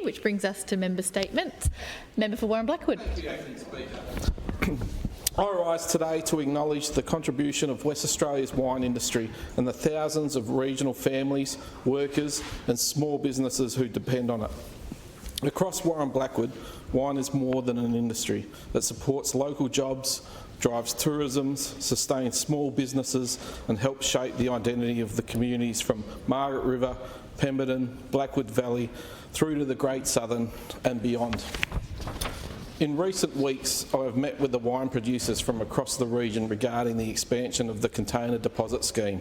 which brings us to member statements. Member for Warren Blackwood. I rise today to acknowledge the contribution of West Australia's wine industry and the thousands of regional families, workers and small businesses who depend on it. Across Warren Blackwood, wine is more than an industry that supports local jobs, drives tourism, sustains small businesses and helps shape the identity of the communities from Margaret River, Pemberton, Blackwood Valley through to the Great Southern and beyond. In recent weeks, I have met with the wine producers from across the region regarding the expansion of the container deposit scheme,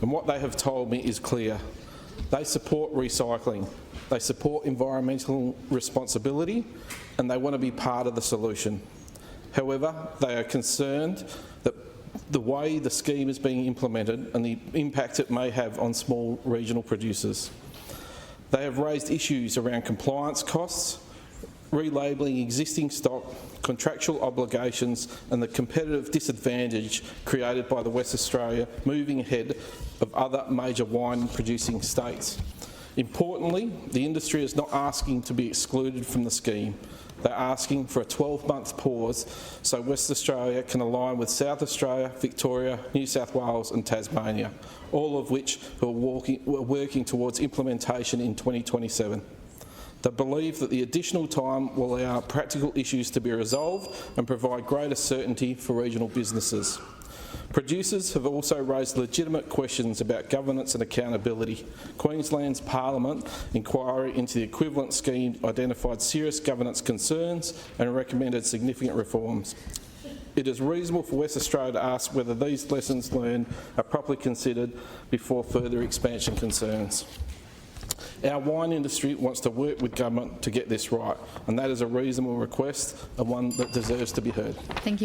and what they have told me is clear. They support recycling, they support environmental responsibility, and they want to be part of the solution. However, they are concerned that the way the scheme is being implemented and the impact it may have on small regional producers. They have raised issues around compliance costs, relabelling existing stock, contractual obligations and the competitive disadvantage created by the West Australia moving ahead of other major wine producing states. Importantly, the industry is not asking to be excluded from the scheme. They're asking for a 12-month pause so West Australia can align with South Australia, Victoria, New South Wales and Tasmania, all of which are working towards implementation in 2027. They believe that the additional time will allow practical issues to be resolved and provide greater certainty for regional businesses. Producers have also raised legitimate questions about governance and accountability. Queensland's Parliament inquiry into the equivalent scheme identified serious governance concerns and recommended significant reforms. It is reasonable for West Australia to ask whether these lessons learned are properly considered before further expansion concerns. Our wine industry wants to work with government to get this right, and that is a reasonable request and one that deserves to be heard. Thank you.